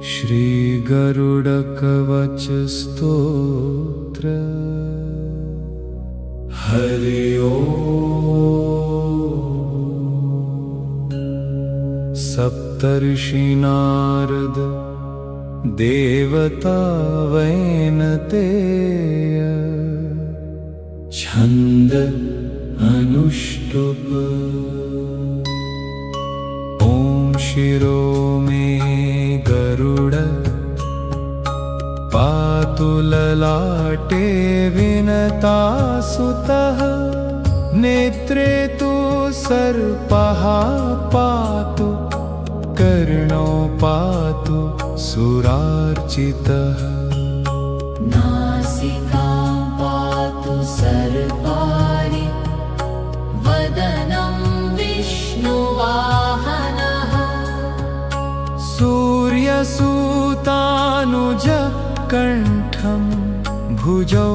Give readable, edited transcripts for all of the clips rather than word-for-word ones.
श्री गरुडकवच स्तोत्र। हरि ओम। सप्तर्षि नारद देवता वैनतेय। छंद अनुष्टुप। ओम शिरो मे गरुड पातु ललाटे विनतासुतः। नेत्रे तु सर्पः पातु कर्णो पातु सुरार्चितः। नासिकां पातु सर्पाणि वदनं विष्णुवाहनः। सूर्यसुतानुज कंठं भुजौ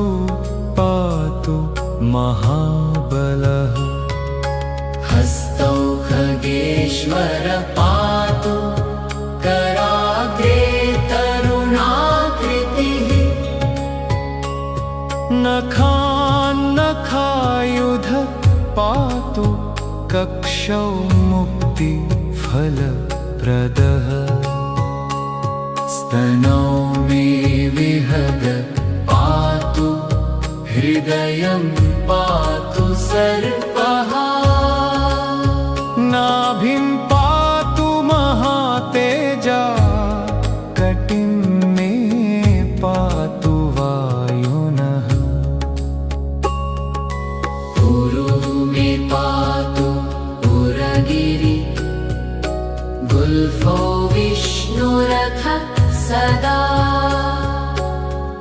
पातु महाबलः। हस्तौ खगेश्वर पातु कराग्रे तरुणाकृतिः। नखायुध पातु कक्षौ मुक्तिफलप्रदः। स्तनौ मे विहग पातु हृदयं पातु सर्पः। नाभिं पातु महातेजा कटिं मे पातु वायुनः। पुरु मे पातु पुरगिरि गुल्फो विष्णुरथ सदा।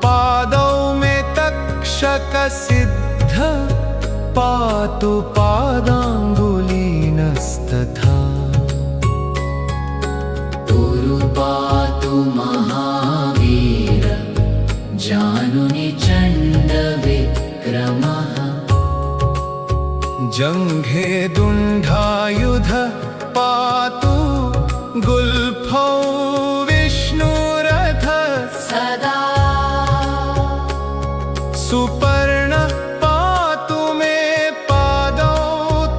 पादौ मे तक्षक सिद्ध पातु पादांगुलीनस्तथा। पुरु पातु महावीर जानुनि चण्ड विक्रमः। जङ्घे दुण्डायुध पातु गुल्फौ विष्णुरथ सदा। सुपर्ण पातु मे पादौ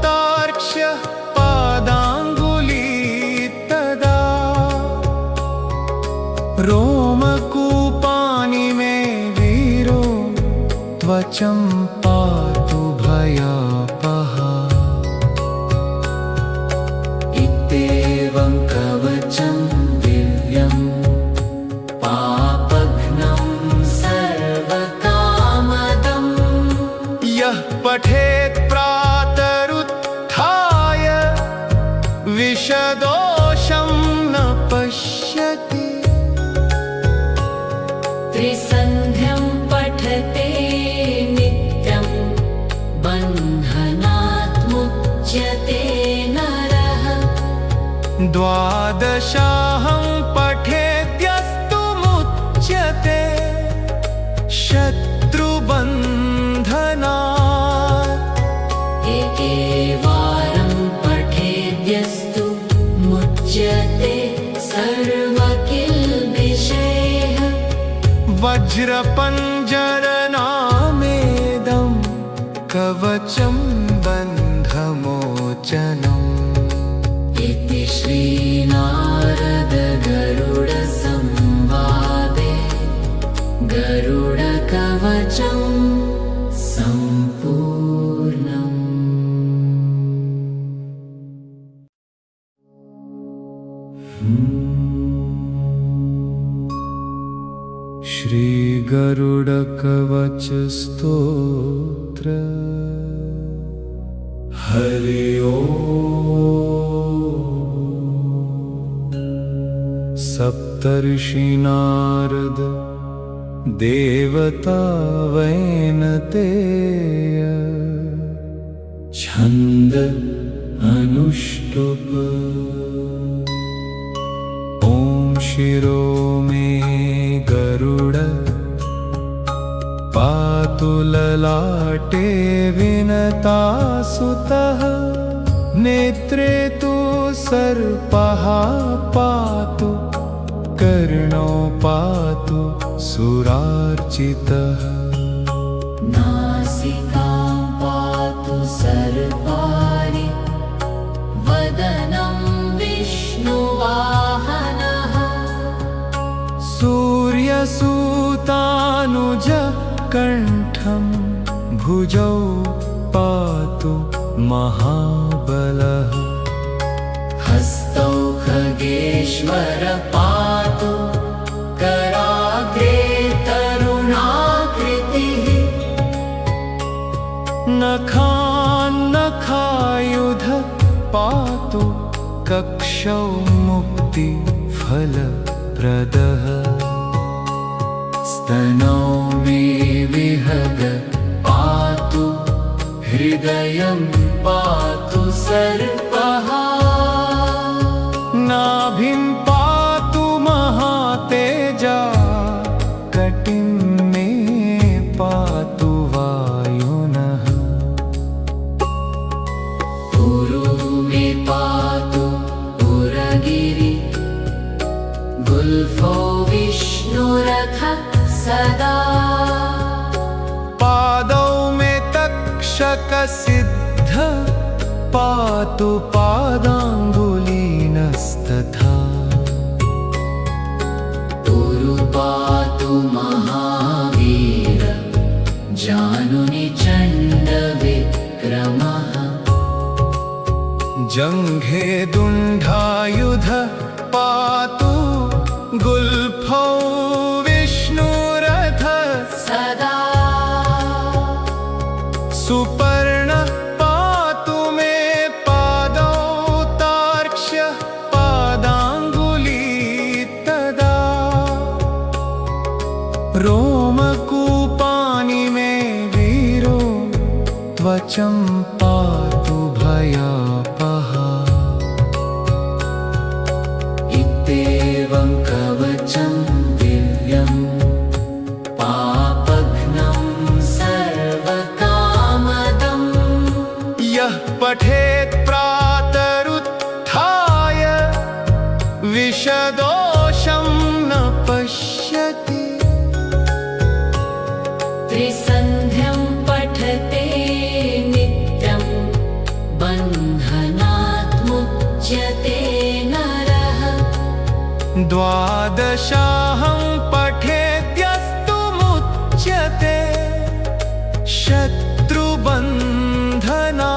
तार्क्ष्य पादांगुली तदा। रोमकूपानि मे वीरो त्वचं पातु भयापः। इत्येवं कवचं दिव्यं पापघ्नं सर्वकामदम्। यः पठेत् प्रातरुत्थाय विषदोषं न पश्यति। त्रिसन्ध्यं पठते नित्यं बन्धनात् मुच्यते नरः। द्वादशाहं पठेद्यस्तु मुच्यते शत्रुबन्धनात्। एकवारं पठेद्यस्तु मुच्यते सर्वकिल्बिषैः। वज्रपञ्जरनामेदं कवचं बन्धमोचनम्। इति श्रीनारद गरुड संवादे गरुडकवचं सम्पूर्णम्। श्री गरुडकवच स्तोत्र। हरि ओम। सप्तर्षि नारद देवता वैनतेय। छंद अनुष्टुप। ओम शिरो मे गरुड पातु ललाटे विनतासुतः। नेत्रे तु सर्पः पातु कर्णो पातु सुरार्चितः नासिकां पातु सर्पारि वदनं विष्णुवाहनः सूर्यसुतानुज कण्ठं भुजौ पातु महाबलः हस्तौ खगेश्वर पातु कराग्रे तरुणाकृतिः नखायुध पातु कक्षौ मुक्तिफलप्रदः स्तनौ मे विहग पातु हृदयं पातु सर्पः नाभिं पातु महातेजा कटिं मे पातु वायुनः पुरू मे पातु पुरगिरि गुल्फो विष्णुरथ सदा पादौ मे तक्षकसिद्ध पातु पादाङ्गुलीनस्तथा पुरु पातु महावीर जानुनि चण्डविक्रमः जङ्घे दुण्डायुध पातु गुल्फौ विष्णुरथ सदा सुपर्ण पातु मे पादौ तार्क्ष्य पादाङ्गुली तदा रोमकूपानि मे वीरो त्वचं पातु भयापः इत्येवं कवचं दिव्यं पापघ्नं सर्वकामदम् यः पठेत् प्रातरुत्थाय विषदोषं न पश्यति त्रिसन्ध्यं पठते नित्यं बन्धनात् मुच्यते नरः द्वादशाहं पठेद्यस्तु मुच्यते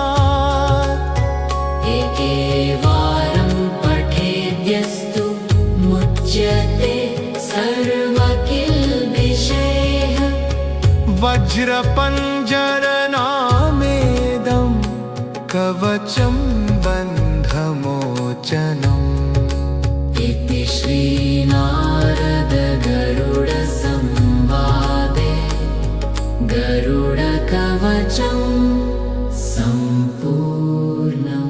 शत्रुबन्धनात् एकवारं पठेद्यस्तु मुच्यते सर्वकिल्बिषैः वज्रपञ्जरनामेदं कवचं बन्धमोचनम् इति श्रीनारद गरुडसंवादे गरुडकवचं सम्पूर्णम्।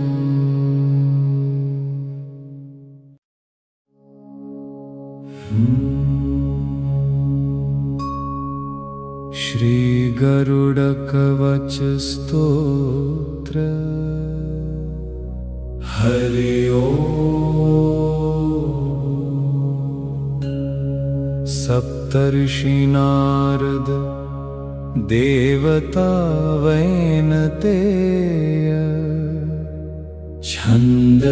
श्रीगरुडकवच स्तोत्र। हरि ओम्। सप्तर्षि नारद देवता वैनतेय छन्द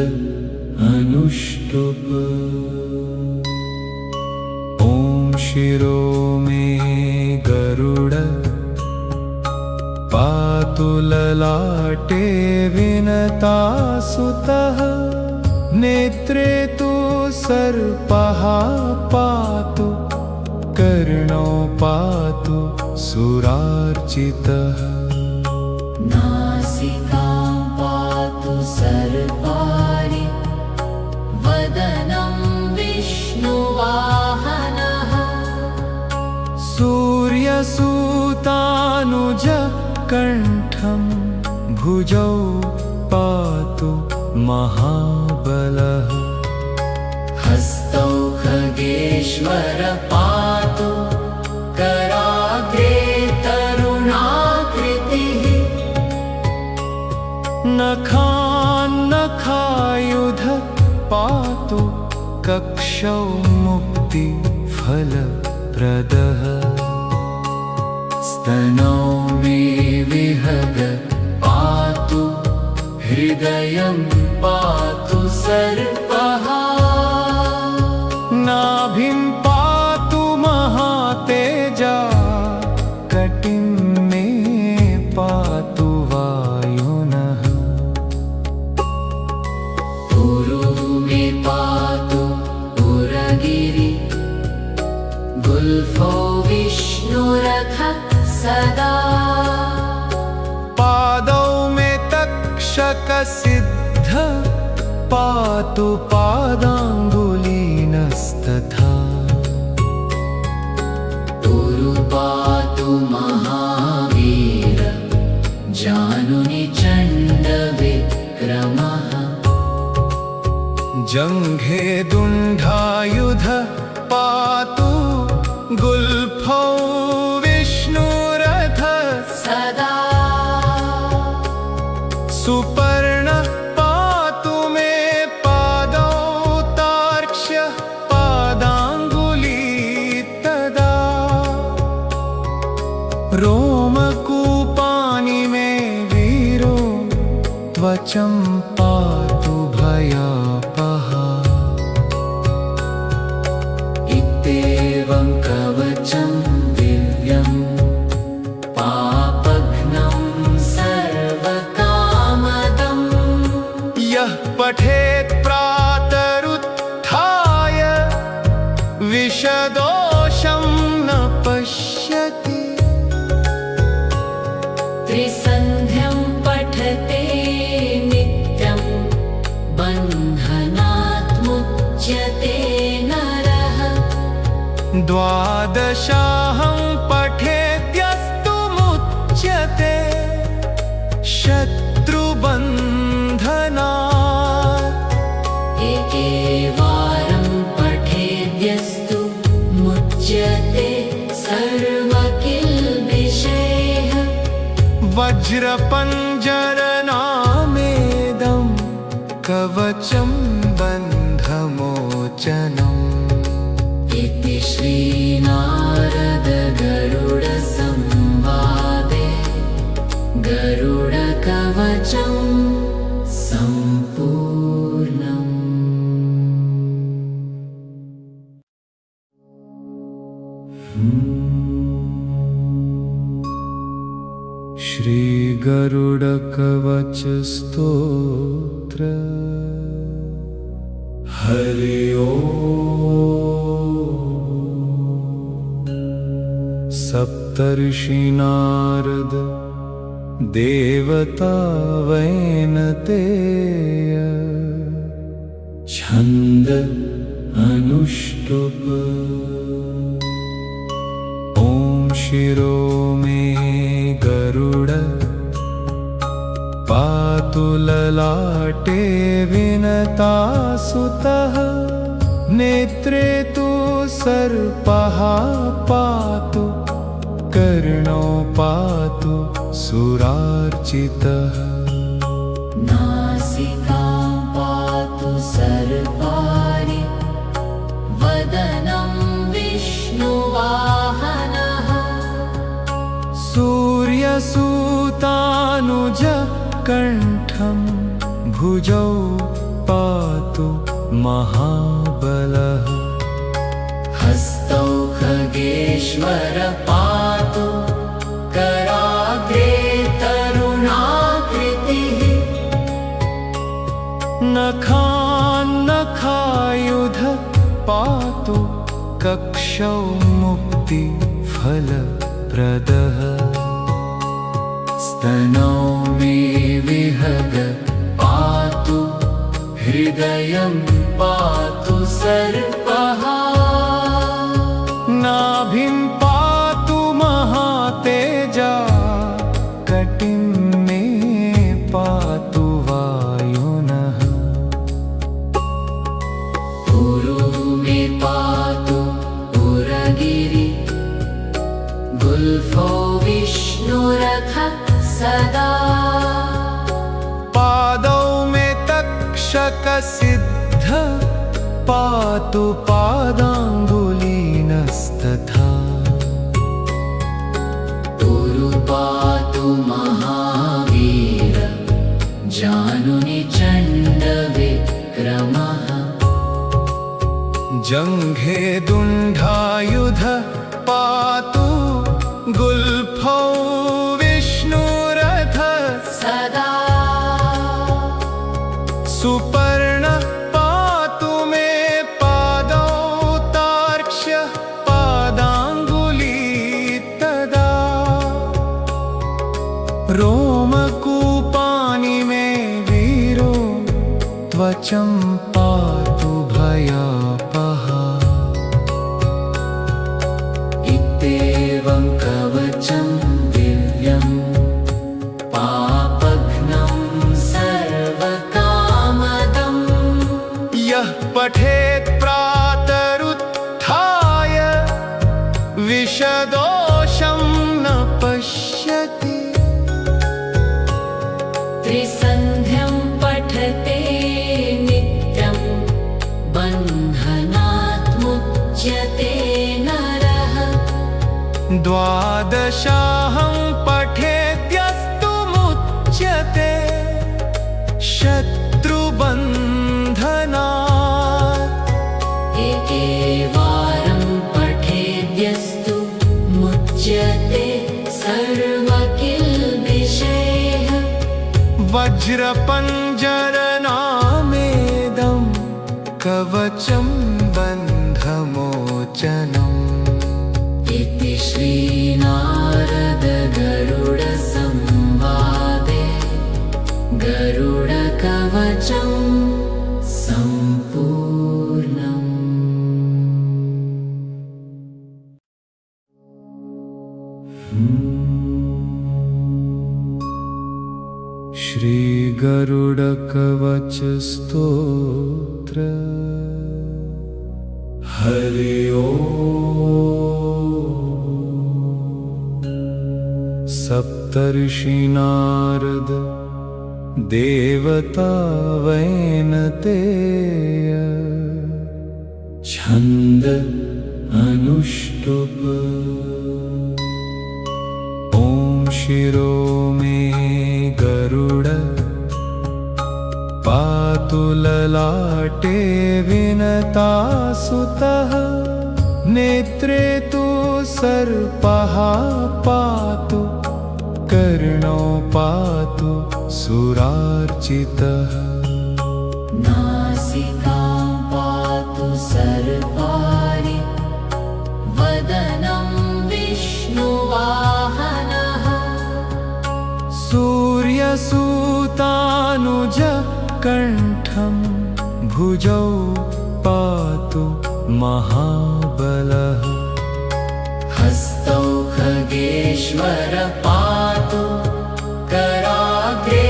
अनुष्टुप। ॐ शिरो मे गरुड पातु ललाटे विनतासुतः नेत्रे तु सर्पः पातु कर्णो पातु सुरार्चितः नासिकां पातु सर्पारि वदनं विष्णुवाहनः सूर्यसुतानुज कण्ठं भुजौ पातु महाबलः हस्तौ खगेश्वर पातु कराग्रे तरुणाकृतिः नखा नखान्नखायुध पातु कक्षौ मुक्तिफलप्रदः स्तनौ मे विहग पातु हृदयं पातु सर्पः नाभिं पातु महातेजा कटिं मे पातु वायुनः पुरो मे पातु पुरगिरि गुल्फो विष्णुरथः सदा पादौ मे तक्षकसिद्ध पातु पादाङ्गुलीनस्तथा पुरु पातु महावीर जानुनि चण्डविक्रमः जङ्घे दुण्डायुध पातु गुल्फौ विष्णुरथः सदा सुपर्ण पातु मे पादौ तार्क्ष्यः पादाङ्गुली तदा रोमकूपानि मे वीरो त्वचं पातु भयापहा इत्येवं कवचं दिव्यं पापघ्नं सर्वकामदम् यः पठेत् प्रातरुत्थाय विषदोषं न पश्यति त्रिसन्ध्यं पठते नित्यं बन्धनात् मुच्यते नरः द्वादशाहं पठेद्यस्तु मुच्यते शत्रुबन्धनात् एकवारं पठेद्यस्तु मुच्यते सर्वकिल्बिषैः वज्रपञ्जरनामेदं कवचं बन्धमोचनम् इति श्रीनारदगरुडसंवादे गरुडकवचं सम्पूर्णम्। श्रीगरुडकवच स्तोत्र। हरि ओम्। सप्तर्षि नारद देवता वैनतेय छन्द अनुष्टुप। ॐ शिरो मे गरुड पातु ललाटे विनतासुतः नेत्रे तु सर्पः पातु कर्णो पातु सुरार्चितः नासिकां पातु सर्पाणि वदनं विष्णुवाहनः सूर्यसूतानुज कण्ठं भुजौ पातु महाबलः हस्तौ खगेश्वर पातु कराग्रे तरुणाकृतिः नखान्नखायुध पातु कक्षौ मुक्तिफलप्रदः स्तनौ मे विहग पातु हृदयं पातु सर्पः नाभिं पातु महातेजा कटिं मे पातु वायुनः पुरो मे पातु पुरगिरि गुल्फो विष्णुरथः सदा पादौ तक्षकसिद्ध पातु पादाङ्गुलीनस्तथा ऊरु पातु महावीर जानुनि चण्डविक्रमः जङ्घे दुण्डायुध पातु गुल्फौ विष्णुरथ सदा सुपर्ण पातु मे पादौ तार्क्ष्य पादाङ्गुली तदा रोमकूपानि मे वीरो त्वचं पातु भयापहा इत्येवं कवचं दिव्यं पापघ्नं सर्वकामदम् यः पठेत् प्रातरुत्थाय विषदोषं न पश्यति त्रिसन्ध्यं पठते नित्यं बन्धनात् मुच्यते नरः द्वादशाहं पठेद्यस्तु मुच्यते शत्रुबन्धनात् एकवारं पठेद्यस्तु मुच्यते सर्वकिल्बिषैः वज्रपञ्जरनामेदं कवचं बन्धमोचनम् इति श्रीनारद गरुडसंवादे गरुडकवचं सम्पूर्णम्। श्रीगरुडकवचस्तोत्र हरि ओम्। सप्तर्षि नारद देवता वैनतेय छन्द अनुष्टुप ॐ शिरो मे गरुड पातु ललाटे विनतासुतः नेत्रे तु सर्पः पातु कर्णो पातु सुरार्चितः नासिकां पातु सर्पारि वदनं विष्णुवाहनः सूर्यसूतानुज कण्ठं भुजौ पातु महाबलः हस्तौ खगेश्वर पातु कराग्रे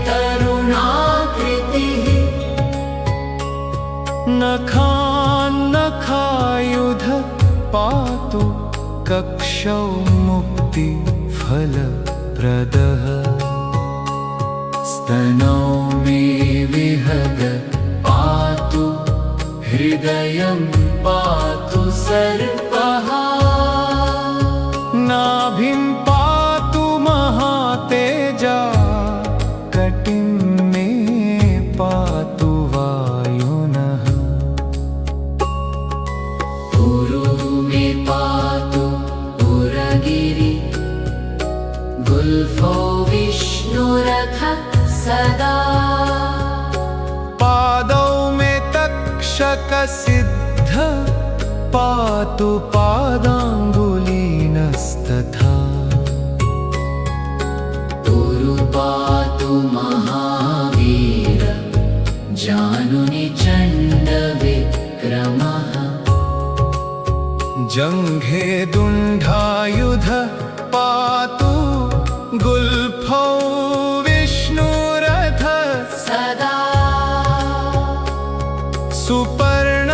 तरुणाकृतिः नखायुध पातु कक्षौ मुक्तिफलप्रदः स्तनौ मे विहग पातु हृदयं पातु सर्पः नाभिं पातु महातेजा कटिं मे पातु वायुनः ऊरु मे पातु उरगिरि गुल्फो विष्णुरथ सदा पादौ मे तक्षकसिद्ध पातु पादाङ्गुलीनस्तथा ऊरु पातु महावीर जानुनि चण्डविक्रमः जङ्घे दुण्डायुध पातु गुल्फौ विष्णुरथ सदा सुपर्ण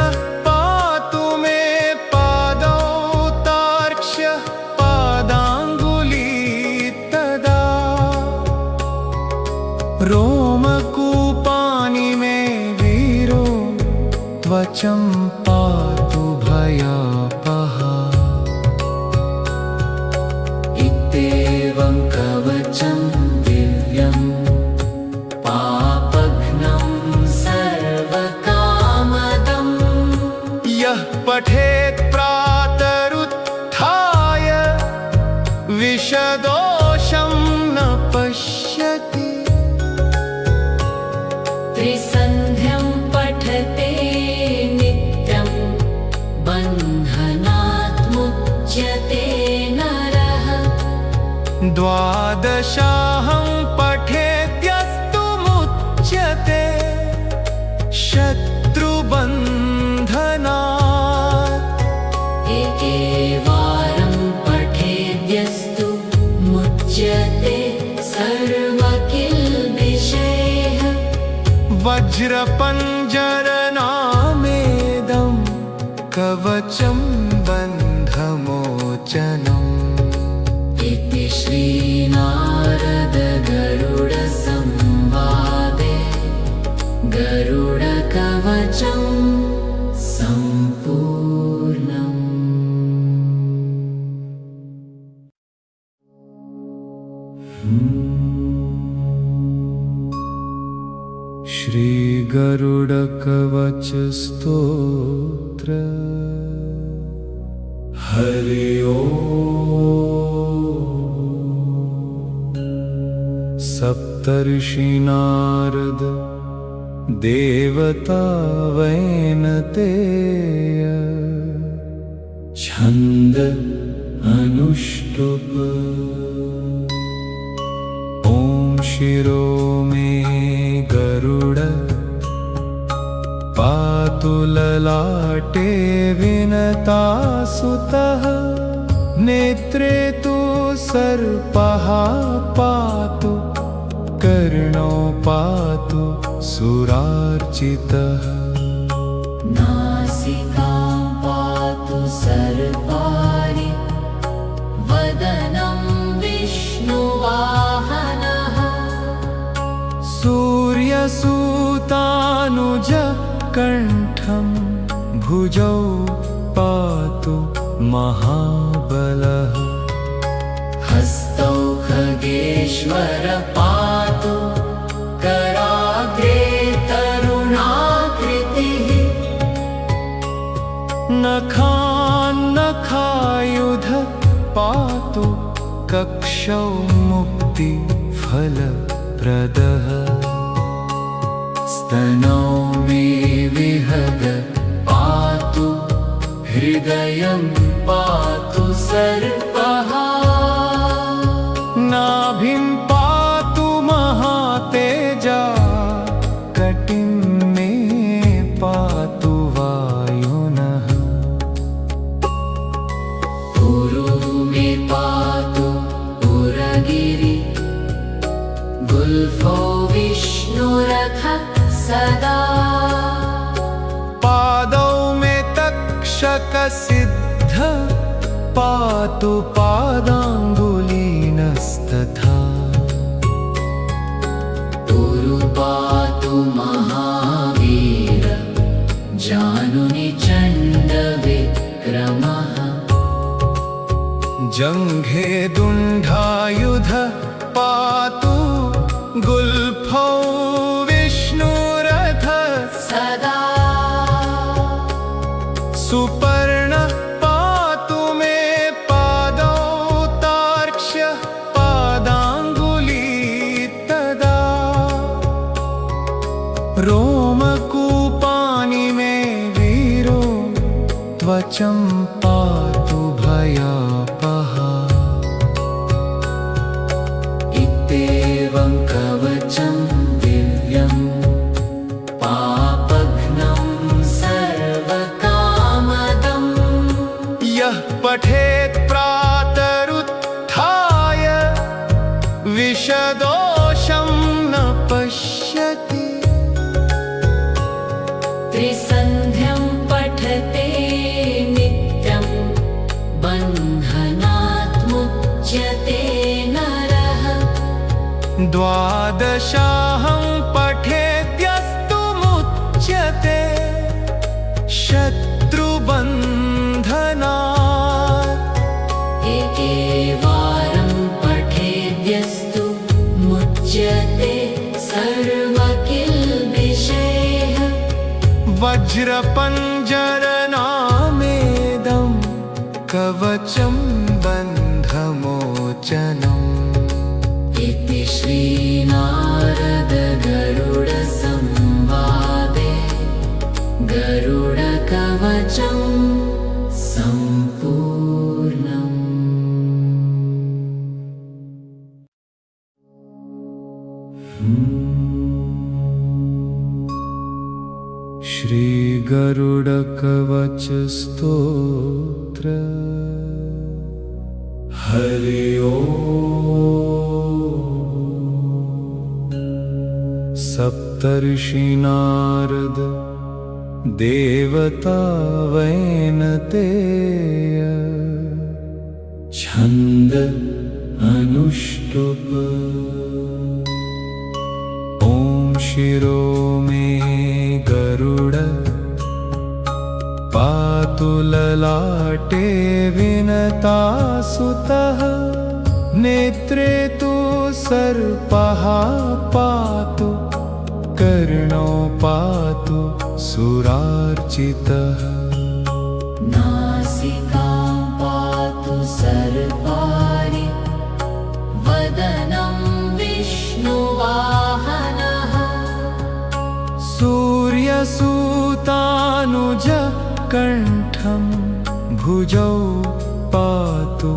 पातु मे पादौ तार्क्ष्य पादाङ्गुली तदा रोमकूपानि मे त्वचं पातु भयापहा। इत्येवं कवचं दिव्यं पापघ्नं सर्वकामदम् यः पठेत् प्रातरुत्थाय विषदोषं न पश्यति। त्रिसन्ध्यं पठते नित्यं बन्धनात् मुच्यते नरः। द्वादशाहं पठेद्यस्तु मुच्यते शत्रुबन्धनात्। एकवारं पठेद्यस्तु मुच्यते सर्वकिल्बिषैः। वज्रपञ्जरनामेदं कवचं बन्धमोचनम्। इति श्रीनारद गरुडसंवादे गरुडकवचं सम्पूर्णम्। श्रीगरुडकवच स्तोत्र। हरि ओम्। सप्तर्षि नारद देवता वैनतेय छन्द अनुष्टुप। ॐ शिरो मे गरुड पातु ललाटे विनतासुतः। नेत्रे तु सर्पः पातु कर्णो पातु सुरार्चितः। नासिकां पातु सर्पाणि वदनं विष्णुवाहनः। सूर्यसुतानुज कण्ठं भुजौ पातु महाबलः। हस्तौ खगेश्वर पातु कराग्रे तरुणाकृतिः। नखायुध पातु कक्षौ मुक्तिफलप्रदः। स्तनौ मे विहग पातु हृदयं पातु सर्पः। नाभिं पातु महातेजा कटिं मे पातु वायुनः। पुरु मे पातु पुरगिरि गुल्फो विष्णुरथः सदा। पादौ मे तक्षकसिद्ध पातु पादाङ्गुलीनस्तथा। पुरु पातु महावीर जानुनि चण्डविक्रमः। जङ्घे दुण्डायुध पातु गुल्फौ विष्णुरथः सदा। सुपर्ण पातु मे पादौ तार्क्ष्यः पादाङ्गुली तदा। रोमकूपानि मे वीरो त्वचं पातु भयापहा। इत्येवं कवचं दिव्यं पापघ्नं सर्वकामदम् यः पठेत् प्रातरुत्थाय विषदोषं न पश्यति। त्रिसन्ध्यं पठते नित्यं बन्धनात् मुच्यते नरः। द्वादशाहं पठेद्यस्तु मुच्यते किल्बिषैः वज्रपञ्जरनामेदं कवचं बन्धमोचनम् इति श्रीनारद गरुडसंवादे गरुडकवचं सम्पूर्णम्। श्रीगरुडकवच स्तोत्र। हरि ओम्। सप्तर्षि नारद देवता वैनतेय छन्द अनुष्टुप। ॐ शिरो मे गरुड पातु ललाटे विनतासुतः नेत्रे तु सर्पः पातु कर्णो पातु सुरार्चितः। नासिकां पातु सर्पारि वदनं विष्णुवाहनः सूर्यसुतानुज कण्ठं भुजौ पातु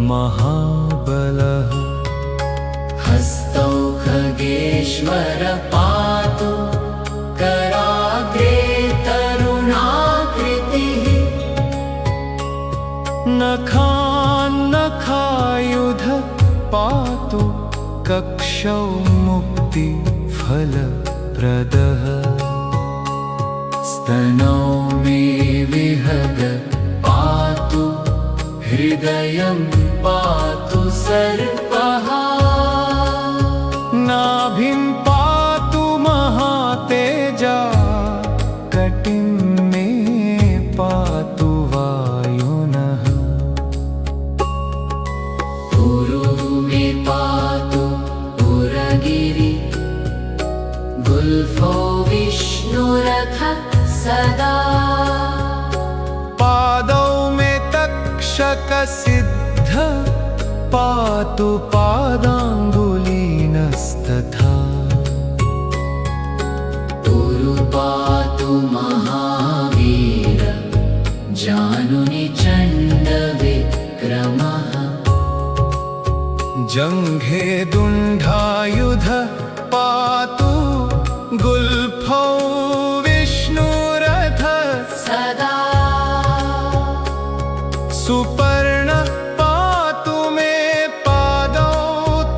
महाबलः। हस्तौ खगेश्वर पातु कराग्रे तरुणाकृतिः नखायुध पातु कक्षौ मुक्तिफलप्रदः। स्तनौ मे विहग पातु हृदयं पातु सर्पः नाभिं पातु महातेजा कटिं मे पातु वायुनः। पुरु मे पातु पुरगिरि गुल्फो विष्णुरथ सदा पादौ मे तक्षकसिद्ध पातु पादाङ्गुलीनस्तथा। पुरु पातु महावीर जानुनि चण्डविक्रमः जङ्घे दुण्डायुध पातु गुल्फौ विष्णुरथ सदा सुपर्ण पातु मे पादौ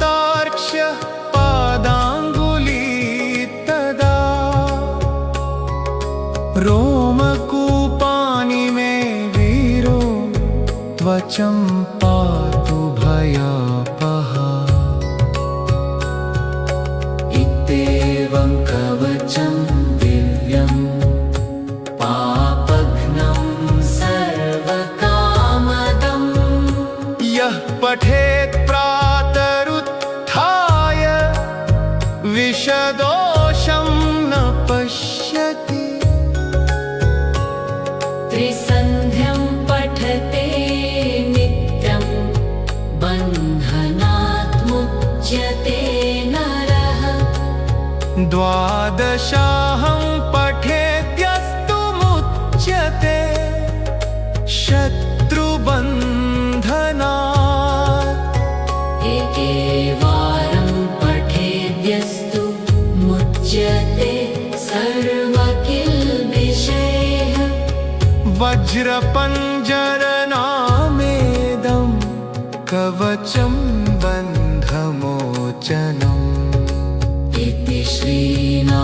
तार्क्ष्य पादाङ्गुलीतदा। रोमकूपानि मे वीरो त्वचं पातु भयापः। इत्येवं कवचं दिव्यं पापघ्नं सर्वकामदम् यः पठेत् प्रातरुत्थाय विषदोषं न पश्यति। त्रिसन्ध्यं पठते नित्यं बन्धनात् मुच्यते नरः द्वादशाहं पठेद्यस्तु मुच्यते शत्रुबन्धनात्। एकवारं पठेद्यस्तु मुच्यते सर्वकिल्बिषैः वज्रपञ्जरनामेदं कवचं बन्धमोचनम् इति श्रीना